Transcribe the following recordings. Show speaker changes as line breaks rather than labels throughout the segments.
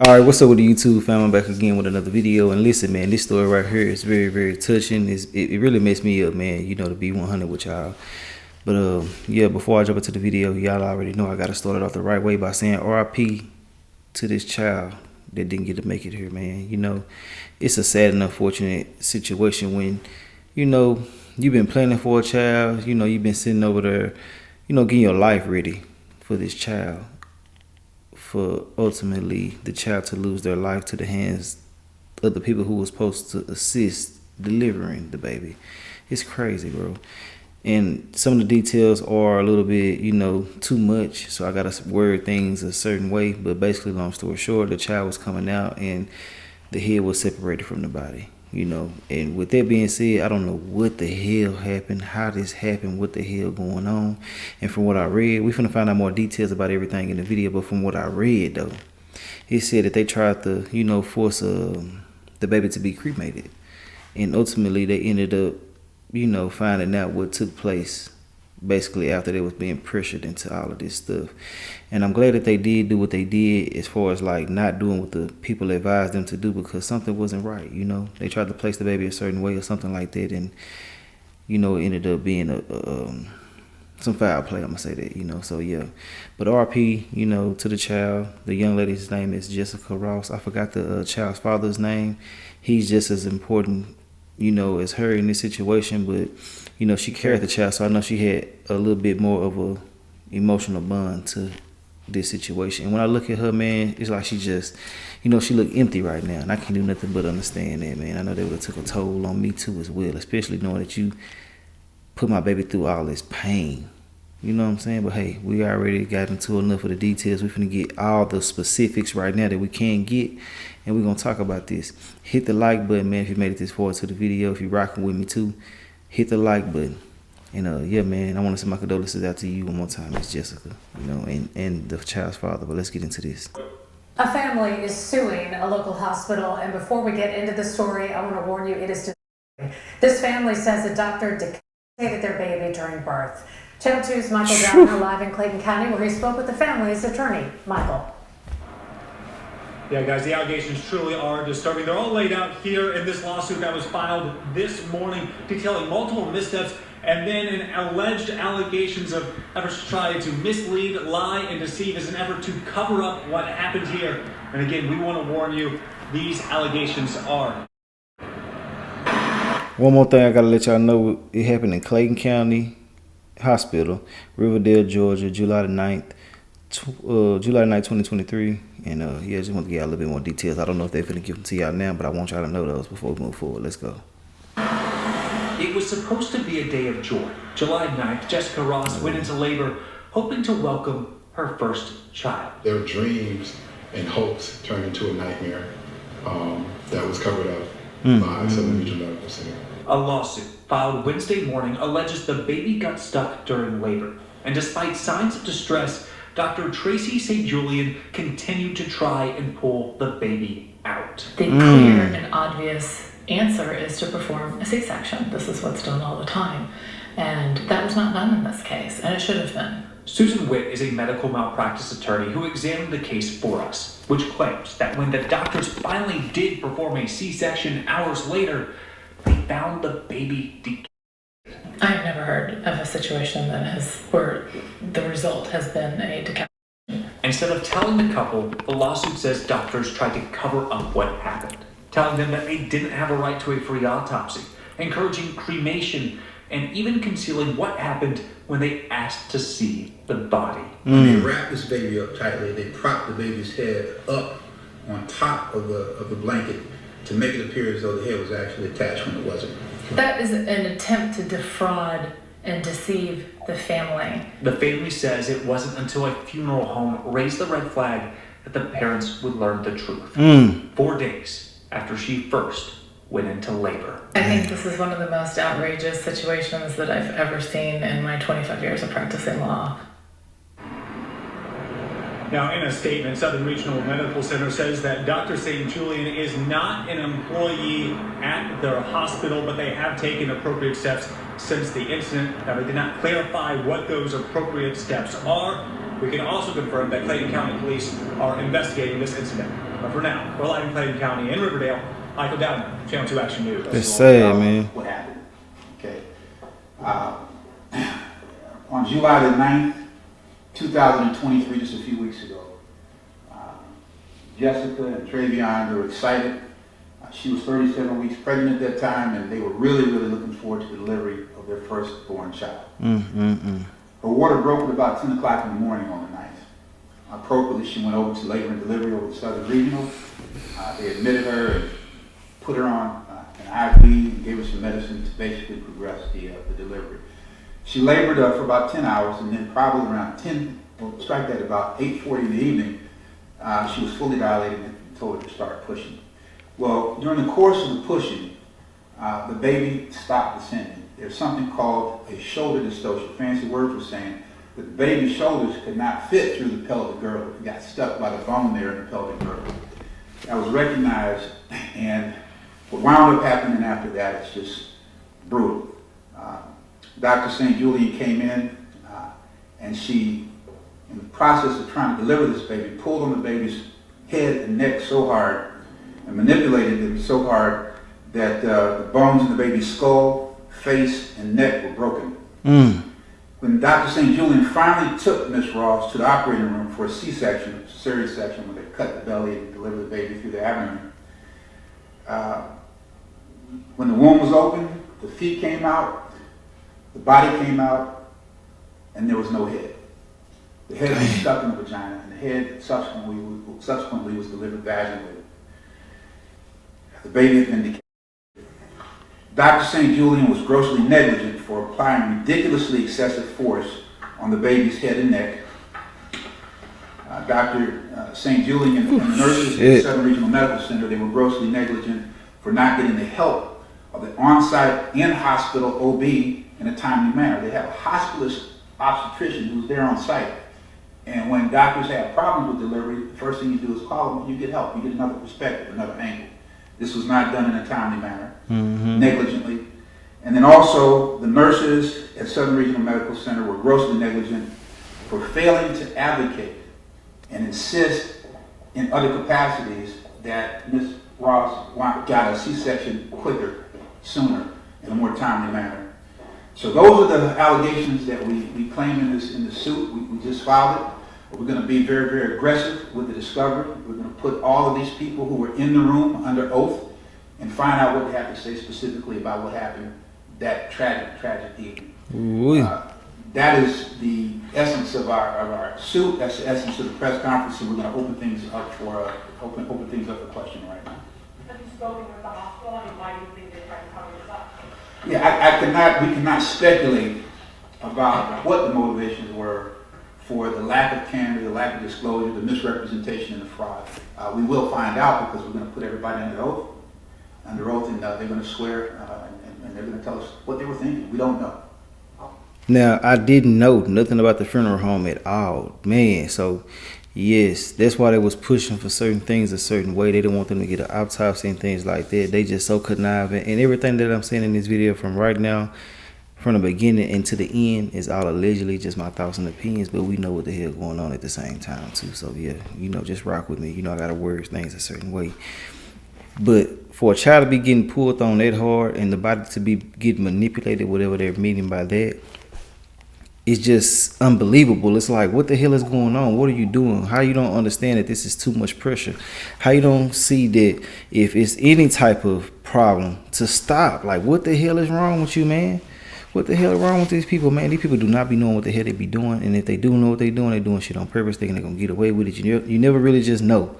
All right, what's up with the YouTube fam? I'm back again with another video. And listen, man, this story right here is very, very touching. It really messed me up, man, you know, to be 100 with y'all. But yeah, before I jump into the video, y'all already know I got to start it off the right way by saying RIP to this child that didn't get to make it here, man. You know, it's a sad and unfortunate situation when, you know, you've been planning for a child, you know, you've been sitting over there, you know, getting your life ready for this child, for ultimately the child to lose their life to the hands of the people who were supposed to assist delivering the baby. It's crazy, bro. And some of the details are a little bit, you know, too much, so I gotta word things a certain way. But basically, long story short, the child was coming out and the head was separated from the body, you know. And with that being said, I don't know what the hell happened, how this happened, what the hell going on. And from what I read, we finna find out more details about everything in the video. But from what I read, though, it said that they tried to, you know, force the baby to be cremated, and ultimately they ended up, you know, finding out what took place basically after they was being pressured into all of this stuff. And I'm glad that they did do what they did, as far as like not doing what the people advised them to do, because something wasn't right, you know. They tried to place the baby a certain way or something like that, and you know, it ended up being some foul play, I'm gonna say that, you know. So yeah, but RP, you know, to the child. The young lady's name is Jessica Ross. I forgot the child's father's name. He's just as important, you know, as her in this situation, but you know, she carried the child, so I know she had a little bit more of a emotional bond to this situation. And when I look at her, man, it's like she just, you know, she look empty right now, and I can't do nothing but understand that, man. I know that would have took a toll on me too as well, especially knowing that you put my baby through all this pain. You know what I'm saying? But hey, we already got into enough of the details. We're finna get all the specifics right now that we can get, and we're gonna talk about this. Hit the like button, man, if you made it this far to the video. If you're rocking with me too, hit the like button. And yeah, man, I want to send my condolences out to you one more time. It's Jessica, you know, and the child's father. But let's get into this.
A family is suing a local hospital, and before we get into the story, I want to warn you, it is this family says a doctor decapitated their baby during birth. Channel 2's Michael Downer live in Clayton County, where he spoke with the family's attorney. Michael.
Yeah, guys, the allegations truly are disturbing. They're all laid out here in this lawsuit that was filed this morning, detailing multiple missteps and then an alleged allegations of efforts to try to mislead, lie, and deceive as an effort to cover up what happened here. And again, we want to warn you, these allegations are.
One more thing I gotta let y'all know, it happened in Clayton County Hospital, Riverdale, Georgia, July 9th, 2023. And yeah, just want to get y'all a little bit more details. I don't know if they're finna give them to y'all now, but I want y'all to know those before we move forward. Let's go.
It was supposed to be a day of joy. July 9th, Jessica Ross went into labor, hoping to welcome her first child.
Their dreams and hopes turned into a nightmare that was covered up by Southern Regional Medical Center.
A lawsuit filed Wednesday morning alleges the baby got stuck during labor. And despite signs of distress, Dr. Tracey St. Julian continued to try and pull the baby out.
The clear and obvious answer is to perform a C-section. This is what's done all the time. And that was not done in this case, and it should have been.
Susan Witt is a medical malpractice attorney who examined the case for us, which claims that when the doctors finally did perform a C-section hours later, they found the baby decayed.
I've never heard of a situation that where the result has been a decapitation.
Instead of telling the couple, the lawsuit says doctors tried to cover up what happened, telling them that they didn't have a right to a free autopsy, encouraging cremation, and even concealing what happened when they asked to see the body.
They wrapped this baby up tightly. They propped the baby's head up on top of the blanket to make it appear as though the head was actually attached when it wasn't.
That is an attempt to defraud and deceive the family.
The family says it wasn't until a funeral home raised the red flag that the parents would learn the truth. 4 days after she first went into labor.
I think this is one of the most outrageous situations that I've ever seen in my 25 years of practicing law.
Now, in a statement, Southern Regional Medical Center says that Dr. St. Julian is not an employee at their hospital, but they have taken appropriate steps since the incident. Now, they did not clarify what those appropriate steps are. We can also confirm that Clayton County Police are investigating this incident. But for now, we're live in Clayton County in Riverdale. Michael Downer, Channel 2 Action News.
It's sad, man.
What happened? Okay. On July the 9th, 2023, just a few weeks ago, Jessica and Travion were excited. She was 37 weeks pregnant at that time, and they were really looking forward to the delivery of their firstborn child. Her water broke at about 10 o'clock in the morning on the 9th. Appropriately, she went over to labor and delivery over the Southern Regional. They admitted her and put her on an IV and gave her some medicine to basically progress the delivery. She labored for about 10 hours, and then probably around 10, well, strike that about 8:40 in the evening, she was fully dilated and told her to start pushing. Well, during the course of the pushing, the baby stopped descending. There's something called a shoulder dystocia. Fancy word for saying that the baby's shoulders could not fit through the pelvic girdle. It got stuck by the bone there in the pelvic girdle. That was recognized, and what wound up happening after that is just brutal. Dr. St. Julian came in, and she, in the process of trying to deliver this baby, pulled on the baby's head and neck so hard and manipulated them so hard that the bones in the baby's skull, face, and neck were broken. When Dr. St. Julian finally took Miss Ross to the operating room for a C-section, a cesarean section, where they cut the belly and deliver the baby through the abdomen, when the womb was open, the feet came out, the body came out, and there was no head. The head was stuck in the vagina, and the head subsequently was delivered vaginally. The baby had been decayed. Dr. St. Julian was grossly negligent for applying ridiculously excessive force on the baby's head and neck. Dr. St. Julian and the nurses at the Southern Regional Medical Center, they were grossly negligent for not getting the help of the on-site in-hospital OB in a timely manner. They have a hospitalist obstetrician who's there on site. And when doctors have problems with delivery, the first thing you do is call them and you get help. You get another perspective, another angle. This was not done in a timely manner, negligently. And then also, the nurses at Southern Regional Medical Center were grossly negligent for failing to advocate and insist in other capacities that Ms. Ross got a C-section quicker, sooner, in a more timely manner. So those are the allegations that we claim in the suit. We just filed it. We're going to be very aggressive with the discovery. We're going to put all of these people who were in the room under oath and find out what they have to say specifically about what happened that tragic evening. That is the essence of our suit. That's the essence of the press conference, and we're going to open things up for open things up for questioning right now.
Have you spoken with the hospital? I mean, why do you think they tried to cover this up?
Yeah, we cannot speculate about what the motivations were for the lack of candor, the lack of disclosure, the misrepresentation, and the fraud. We will find out because we're going to put everybody under oath, and they're going to swear, and they're going to tell us what they were thinking. We don't know.
Now, I didn't know nothing about the funeral home at all, man. So, yes, that's why they was pushing for certain things a certain way. They didn't want them to get an autopsy and things like that. They just so conniving. And everything that I'm saying in this video from right now, from the beginning and to the end, is all allegedly just my thoughts and opinions. But we know what the hell going on at the same time, too. So, yeah, just rock with me. I got to word things a certain way. But for a child to be getting pulled on that hard and the body to be getting manipulated, whatever they're meaning by that, it's just unbelievable. It's like, what the hell is going on? What are you doing? How you don't understand that this is too much pressure? How you don't see that if it's any type of problem to stop? Like, what the hell is wrong with you, man? What the hell is wrong with these people, man? These people do not be knowing what the hell they be doing. And if they do know what they're doing shit on purpose, thinking they're going to get away with it. You never really just know.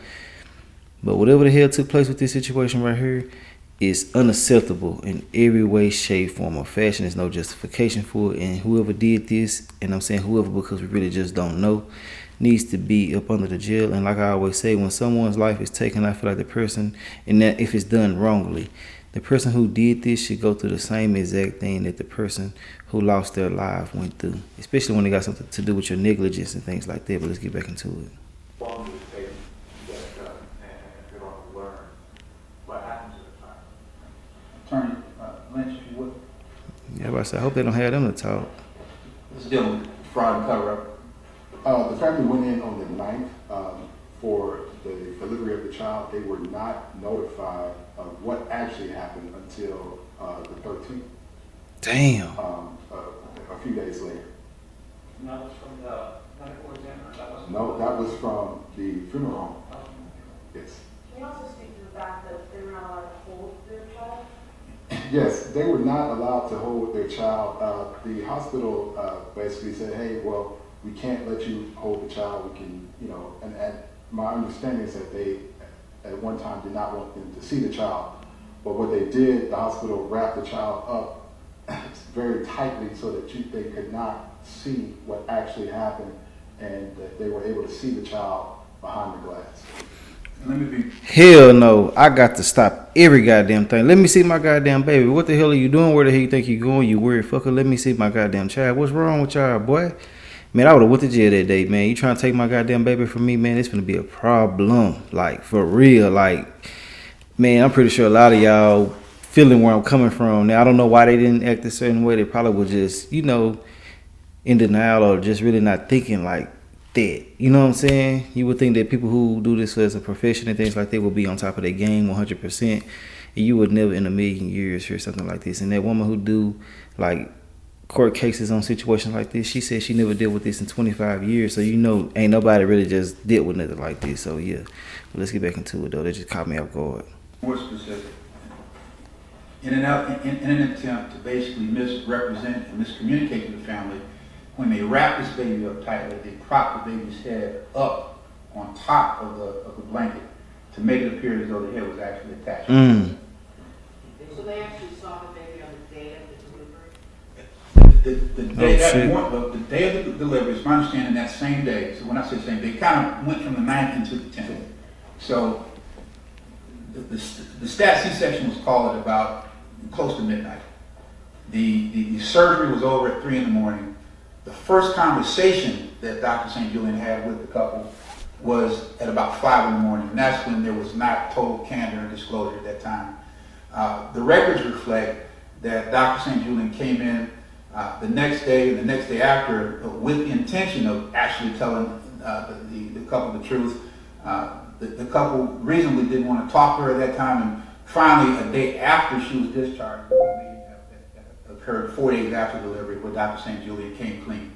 But whatever the hell took place with this situation right here is unacceptable in every way, shape, form, or fashion. There's no justification for it. And whoever did this, and I'm saying whoever because we really just don't know, needs to be up under the jail. And like I always say, when someone's life is taken, I feel like the person, and that if it's done wrongly, the person who did this should go through the same exact thing that the person who lost their life went through, especially when it got something to do with your negligence and things like that. But let's get back into it.
Attorney Lynch, if you would.
Yeah, but I hope they don't have them to talk.
Let's deal with fraud and cover-up.
The family went in on the 9th for the delivery of the child.
child, they were not notified of what actually happened until the 13th.
Damn.
A few days later.
And that was from the medical examiner?
No, that was from the funeral home. Yes.
Can you also speak to the fact that they were not allowed to hold their child?
Yes, they were not allowed to hold their child. The hospital basically said, hey, well, we can't let you hold the child. We can, you know, and my understanding is that they, at one time, did not want them to see the child. But what they did, the hospital wrapped the child up very tightly so that they could not see what actually happened, and that they were able to see the child behind the glass.
Let me be.
Hell no. I got to stop every goddamn thing. Let me see my goddamn baby. What the hell are you doing? Where the hell you think you going? You weird fucker. Let me see my goddamn child. What's wrong with y'all, boy? Man, I would have went to jail that day, man. You trying to take my goddamn baby from me, man? It's gonna be a problem. Like, for real. Like, man, I'm pretty sure a lot of y'all feeling where I'm coming from. Now, I don't know why they didn't act a certain way. They probably were just, you know, in denial or just really not thinking like that. You know what I'm saying? You would think that people who do this as a profession and things like that would be on top of their game 100%. And you would never in a million years hear something like this. And that woman who do like court cases on situations like this, she said she never dealt with this in 25 years. So, you know, ain't nobody really just dealt with nothing like this. So, yeah. But let's get back into it, though. They just caught me off guard.
More specific. In an attempt to basically misrepresent and miscommunicate to the family, when they wrapped this baby up tightly, they propped the baby's head up on top of the blanket to make it appear as though the head was actually attached.
So they actually saw the baby on the day of the delivery?
The day of the delivery, it's my understanding that same day. So when I say same day, it kind of went from the 9th into the 10th. So the STAT C-section was called at about close to midnight. The surgery was over at 3 in the morning. The first conversation that Dr. St. Julian had with the couple was at about 5 in the morning, and that's when there was not total candor and disclosure at that time. The records reflect that Dr. St. Julian came in the next day and the next day after with the intention of actually telling the couple the truth. The couple reasonably didn't want to talk to her at that time, and finally, a day after she was discharged, that occurred 4 days after delivery, where Dr. St. Julian came clean.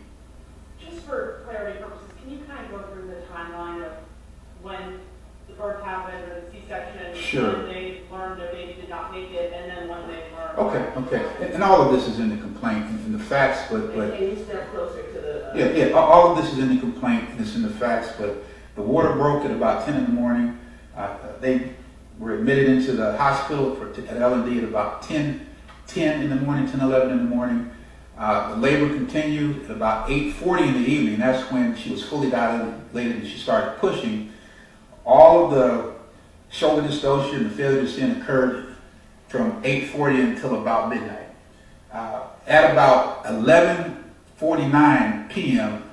Just for clarity purposes, can you kind of go through the timeline of when the birth happened or the C-section,
Sure.
when they learned their baby did not make it, and then when they learned?
Okay. And all of this is in the complaint and in the facts, but
Can you step closer to the?
yeah, all of this is in the complaint and it's in the facts, but the water broke at about 10 in the morning. They were admitted into the hospital at LLED at about 10 in the morning, 10, 11 in the morning. The labor continued at about 8:40 in the evening. That's when she was fully dilated and she started pushing. All of the shoulder dystocia and the failure to sin occurred from 8:40 until about midnight. At about 11:49 p.m.,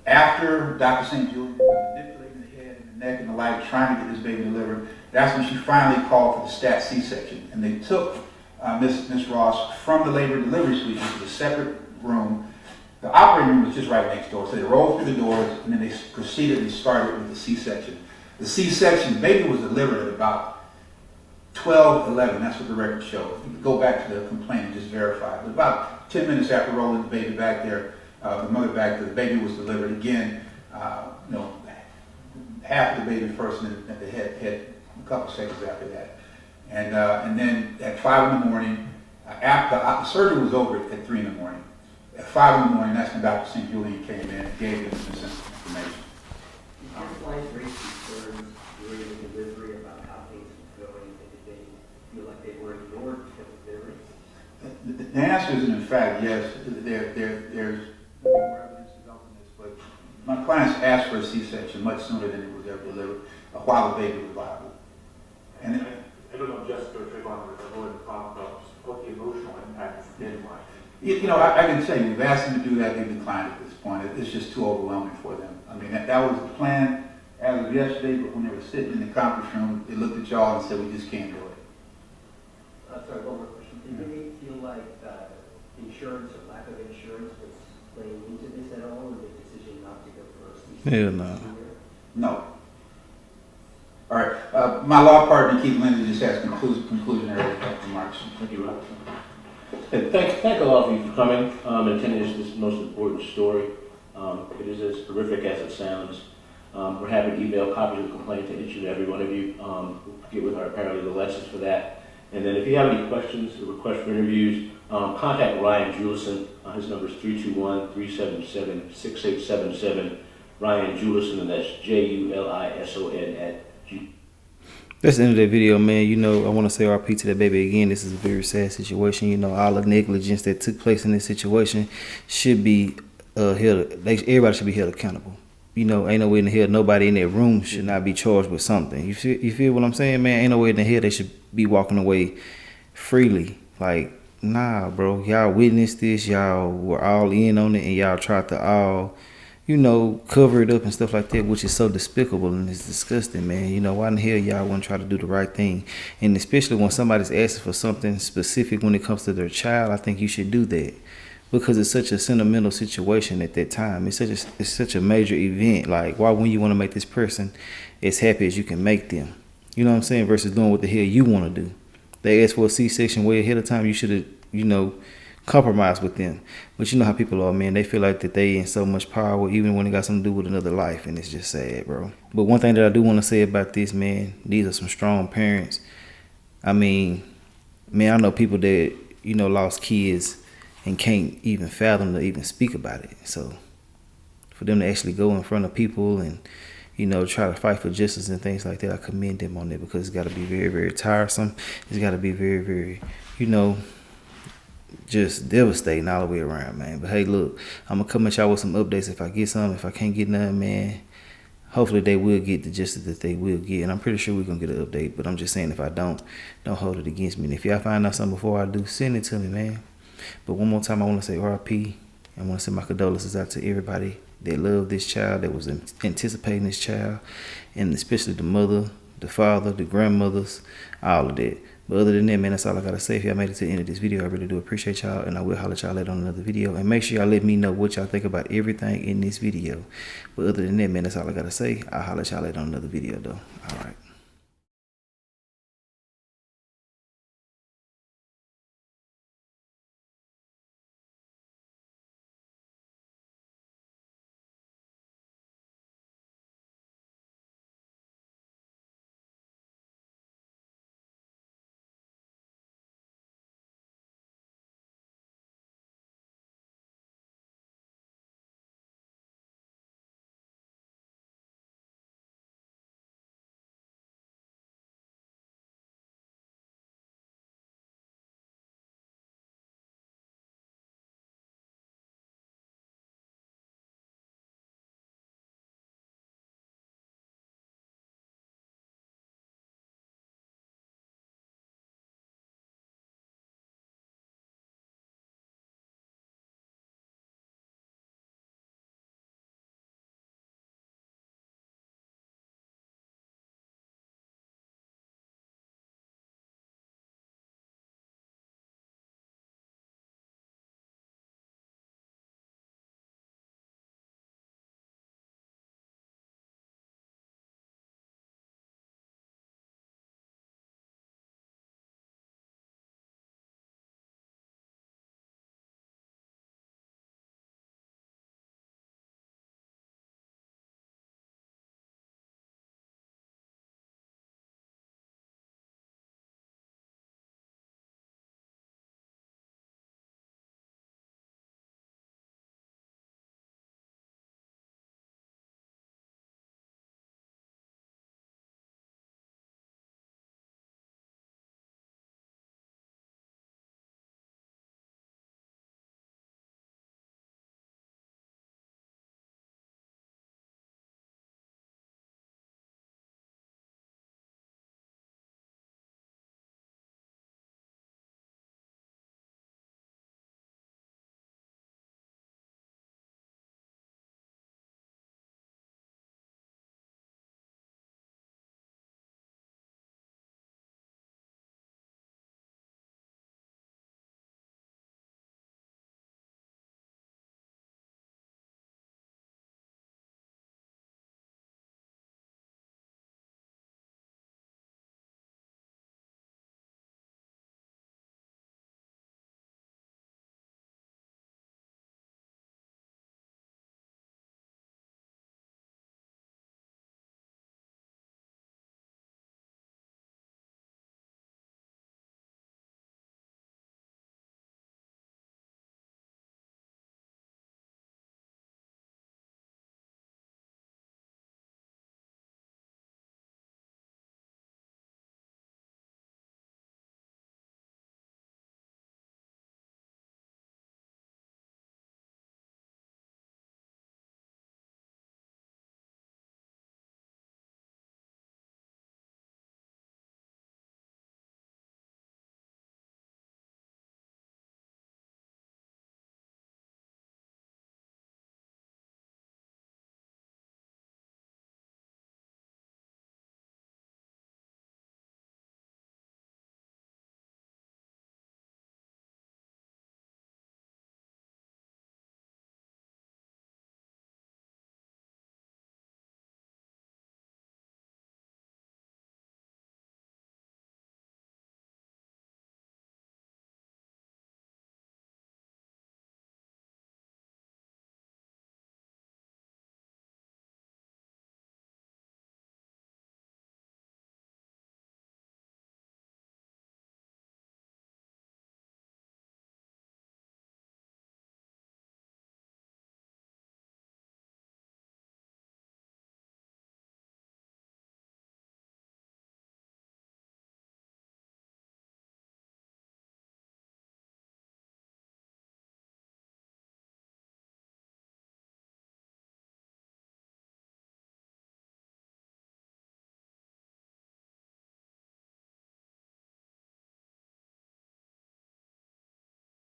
after Dr. St. Julian was manipulating the head and the neck and the like, trying to get this baby delivered, that's when she finally called for the STAT C-section. And they took Miss Ross from the labor delivery suite into a separate room. The operating room was just right next door. So they rolled through the doors and then they proceeded and started with the C-section. The C-section, baby was delivered at about 12:11. That's what the records show. You can go back to the complaint and just verify. But about 10 minutes after rolling the baby back there, the mother back, the baby was delivered again. Half of the baby first, and then the head a couple seconds after that. And then at 5 in the morning, after the surgery was over at 3 in the morning. At 5 in the morning, that's when Dr. St. Julian came in and gave them this information.
Did your wife raise concerns during the delivery about how things were going? Did they feel like they were ignored because of their race?
The answer is, in fact, yes. There's more evidence developing this, but my clients asked for a C-section much sooner than it was ever delivered, while the baby was viable. And
I don't know, Jessica or Trayvon, but I wanted to talk about what the emotional impact has been like.
I can tell you, we've asked them to do that, they've declined at this point. It's just too overwhelming for them. I mean, that was the plan as of yesterday, but when they were sitting in the conference room, they looked at y'all and said, we just can't do it.
Sorry, one more question. Did they feel like insurance or lack of insurance was playing into this at all, or the decision not to go for a C-section?
Hell no.
No. All right. My law partner, Keith Lindsay, just has conclusionary remarks.
Thank you, Rob. And thank all of you for coming and attending this most important story. It is as horrific as it sounds. We're happy to email copies of the complaint to each and every one of you. We'll get with our paralegal Alexis for that. And then if you have any questions or requests for interviews, contact Ryan Julian. His number is 321-377-6877. Ryan Julian, and that's Julison
That's the end of that video, man. You know, I want to say RP to that baby again. This is a very sad situation. You know, all the negligence that took place in this situation should be held. Everybody should be held accountable. You know, ain't no way in the hell nobody in that room should not be charged with something. You feel what I'm saying, man? Ain't no way in the hell they should be walking away freely. Like, nah, bro. Y'all witnessed this. Y'all were all in on it, and y'all tried to all, you know, cover it up and stuff like that, which is so despicable and it's disgusting, man. You know, why in the hell y'all wouldn't try to do the right thing? And especially when somebody's asking for something specific when it comes to their child, I think you should do that. Because it's such a sentimental situation at that time. It's such a major event. Like, why wouldn't you want to make this person as happy as you can make them? You know what I'm saying? Versus doing what the hell you want to do. They asked for a C-section way ahead of time. You should have, you know, compromised with them. But you know how people are, man. They feel like that they in so much power, even when it got something to do with another life. And it's just sad, bro. But one thing that I do want to say about this, man, these are some strong parents. I mean, man, I know people that, you know, lost kids and can't even fathom to even speak about it. So for them to actually go in front of people and, you know, try to fight for justice and things like that, I commend them on that, because it's got to be very, very tiresome. It's got to be very, very, you know, just devastating all the way around, man. But hey, look, I'm going to come at y'all with some updates if I get some. If I can't get none, man, hopefully they will get the justice that they will get. And I'm pretty sure we're going to get an update. But I'm just saying, if I don't hold it against me. And if y'all find out something before I do, send it to me, man. But one more time, I want to say RP. I want to send my condolences out to everybody that loved this child, that was anticipating this child, and especially the mother, the father, the grandmothers, all of that. But other than that, man, that's all I got to say. If y'all made it to the end of this video, I really do appreciate y'all, and I will holler at y'all later on another video. And make sure y'all let me know what y'all think about everything in this video. But other than that, man, that's all I got to say. I'll holler at y'all later on another video, though. All right.